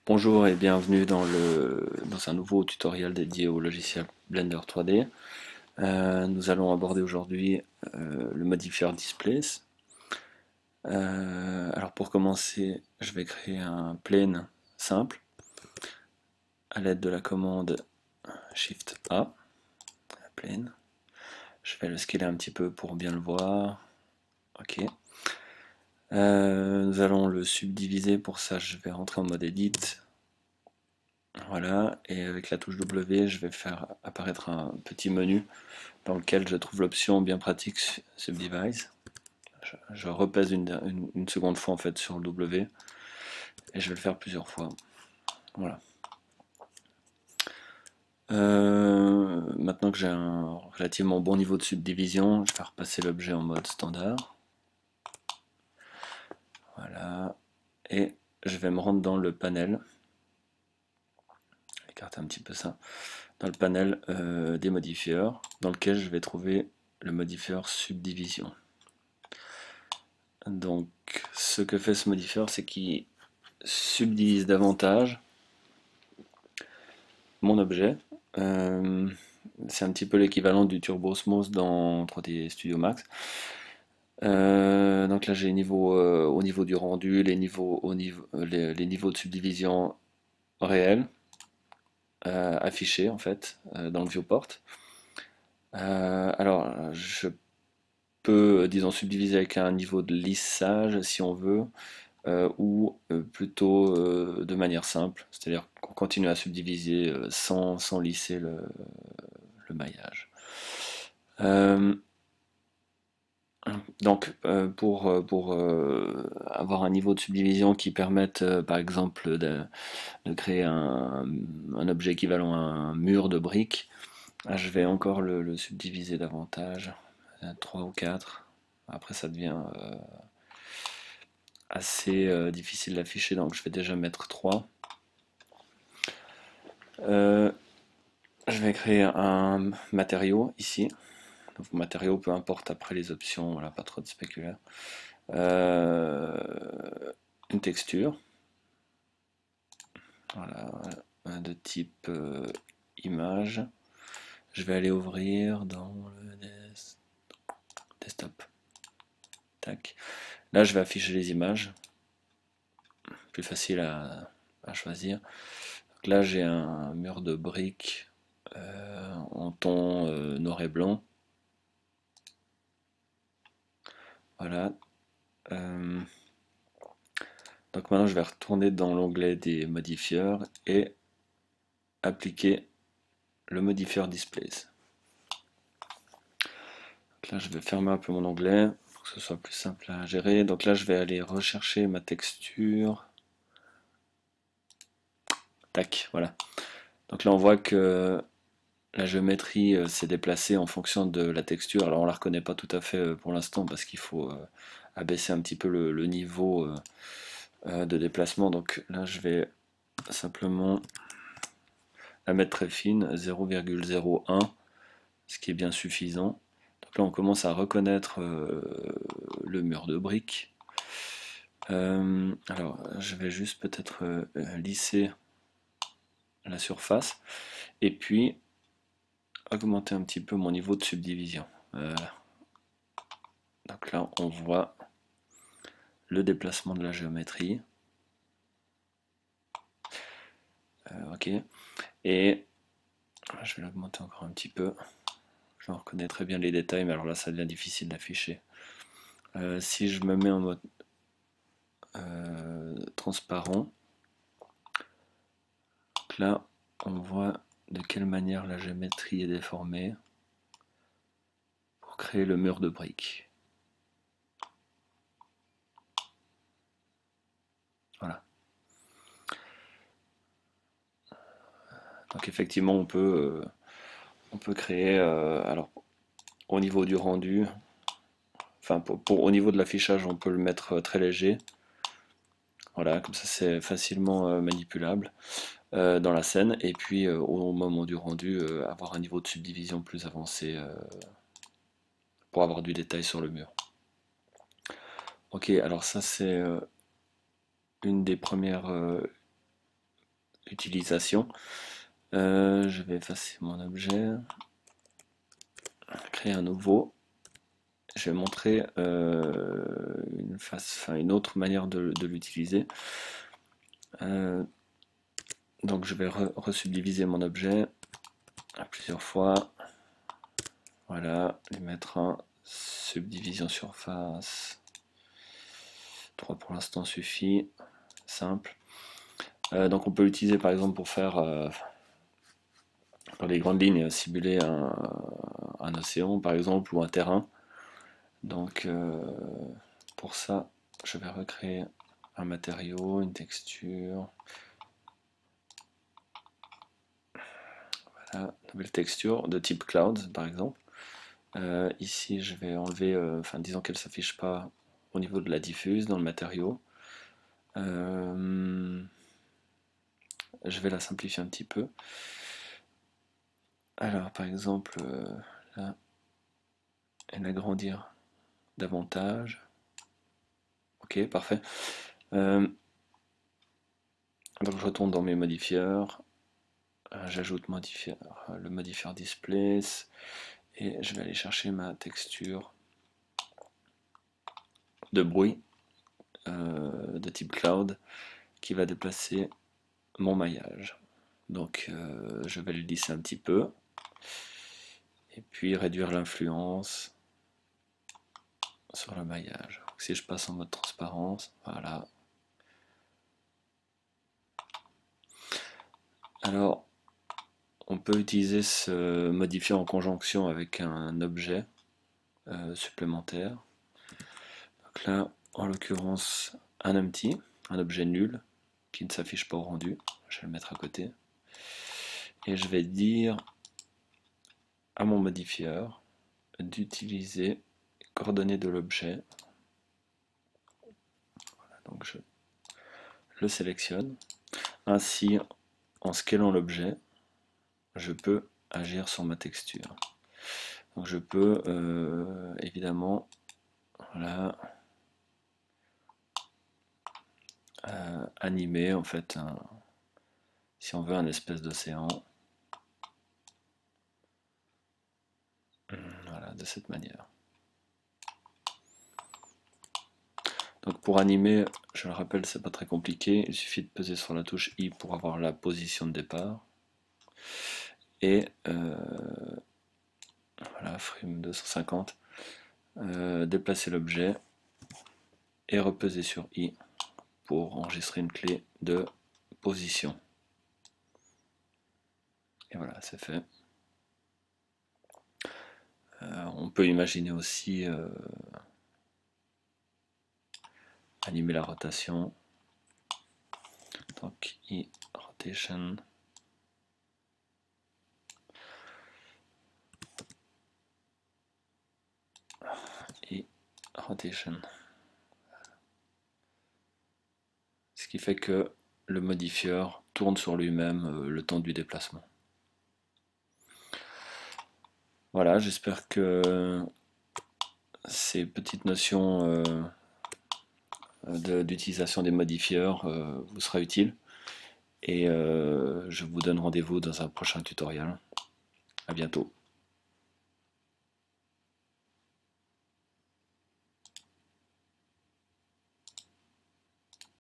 Bonjour et bienvenue dans un nouveau tutoriel dédié au logiciel Blender 3D. Nous allons aborder aujourd'hui le modifier Displace. Alors pour commencer, je vais créer un plane simple à l'aide de la commande Shift A, plane. Je vais le scaler un petit peu pour bien le voir. Ok. Nous allons le subdiviser. Pour ça, je vais rentrer en mode Edit. Voilà, et avec la touche W, je vais faire apparaître un petit menu dans lequel je trouve l'option bien pratique Subdivise. Je repèse une seconde fois en fait sur le W et je vais le faire plusieurs fois. Voilà. Maintenant que j'ai un relativement bon niveau de subdivision, je vais repasser l'objet en mode standard. Voilà. Et je vais me rendre dans le panel. Écarter un petit peu ça. Dans le panel des modifieurs, dans lequel je vais trouver le modifieur subdivision. Donc, ce que fait ce modifieur, c'est qu'il subdivise davantage mon objet. C'est un petit peu l'équivalent du Turbo Osmose dans 3D Studio Max. Donc là, j'ai au niveau du rendu, les niveaux de subdivision réels affichés en fait dans le viewport. Alors, je peux, disons, subdiviser avec un niveau de lissage si on veut. Ou plutôt de manière simple, c'est-à-dire qu'on continue à subdiviser sans lisser le maillage. Euh, pour avoir un niveau de subdivision qui permette par exemple de créer un objet équivalent à un mur de briques, je vais encore le subdiviser davantage, 3 ou 4. Après ça devient assez difficile d'afficher, donc je vais déjà mettre 3. Euh, je vais créer un matériau ici. Donc, matériau, peu importe après les options, voilà, pas trop de spéculaire. Euh, une texture, voilà, de type image. Je vais aller ouvrir dans le desktop. Tac. Là, je vais afficher les images. Plus facile à choisir. Donc là, j'ai un mur de briques en ton noir et blanc. Voilà. Donc maintenant, je vais retourner dans l'onglet des modifieurs et appliquer le modifieur Displace. Donc là, je vais fermer un peu mon onglet pour que ce soit plus simple à gérer. Donc là, je vais aller rechercher ma texture. Tac, voilà. Donc là, on voit que la géométrie s'est déplacée en fonction de la texture. Alors on la reconnaît pas tout à fait pour l'instant parce qu'il faut abaisser un petit peu le niveau de déplacement. Donc là, je vais simplement la mettre très fine, 0,01, ce qui est bien suffisant. Donc là, on commence à reconnaître le mur de briques. Alors, je vais juste peut-être lisser la surface et puis augmenter un petit peu mon niveau de subdivision. Voilà. Donc là, on voit le déplacement de la géométrie. Ok. Et je vais l'augmenter encore un petit peu. Je reconnais très bien les détails, mais alors là, ça devient difficile d'afficher. Si je me mets en mode transparent, donc là, on voit de quelle manière la géométrie est déformée pour créer le mur de briques. Voilà. Donc effectivement, on peut créer, alors au niveau du rendu, enfin au niveau de l'affichage, on peut le mettre très léger. Voilà, comme ça c'est facilement manipulable dans la scène. Et puis au moment du rendu, avoir un niveau de subdivision plus avancé pour avoir du détail sur le mur. Ok, alors ça c'est une des premières utilisation. Je vais effacer mon objet, créer un nouveau. Je vais montrer une autre manière de l'utiliser. Donc je vais resubdiviser mon objet à plusieurs fois. Voilà, lui mettre un subdivision surface. 3 pour l'instant suffit, simple. Donc on peut l'utiliser par exemple pour faire dans les grandes lignes simuler un océan par exemple ou un terrain. Donc pour ça je vais recréer un matériau, une texture. Voilà, nouvelle texture de type cloud par exemple. Ici je vais enlever, disons qu'elle ne s'affiche pas au niveau de la diffuse dans le matériau. Je vais la simplifier un petit peu. Alors par exemple là, et l'agrandir davantage. Ok, parfait. Donc je retourne dans mes modifieurs. J'ajoute le modifieur displace et je vais aller chercher ma texture de bruit de type cloud qui va déplacer mon maillage. Donc je vais le lisser un petit peu et puis réduire l'influence sur le maillage. Donc, si je passe en mode transparence, voilà. Alors on peut utiliser ce modifier en conjonction avec un objet supplémentaire. Donc là, en l'occurrence, un empty, un objet nul qui ne s'affiche pas au rendu. Je vais le mettre à côté. Et je vais dire à mon modifieur d'utiliser les coordonnées de l'objet. Voilà, donc je le sélectionne. Ainsi, en scalant l'objet, je peux agir sur ma texture. Donc je peux évidemment, voilà, animer en fait si on veut un espèce d'océan, voilà, de cette manière. Donc pour animer, je le rappelle, c'est pas très compliqué, il suffit de peser sur la touche I pour avoir la position de départ. Et voilà, frame 250, déplacer l'objet et repeser sur I pour enregistrer une clé de position. Et voilà, c'est fait. On peut imaginer aussi animer la rotation. Donc I rotation. Et rotation. Ce qui fait que le modifieur tourne sur lui-même le temps du déplacement. Voilà, j'espère que ces petites notions d'utilisation des modifieurs vous sera utile. Et je vous donne rendez-vous dans un prochain tutoriel. À bientôt.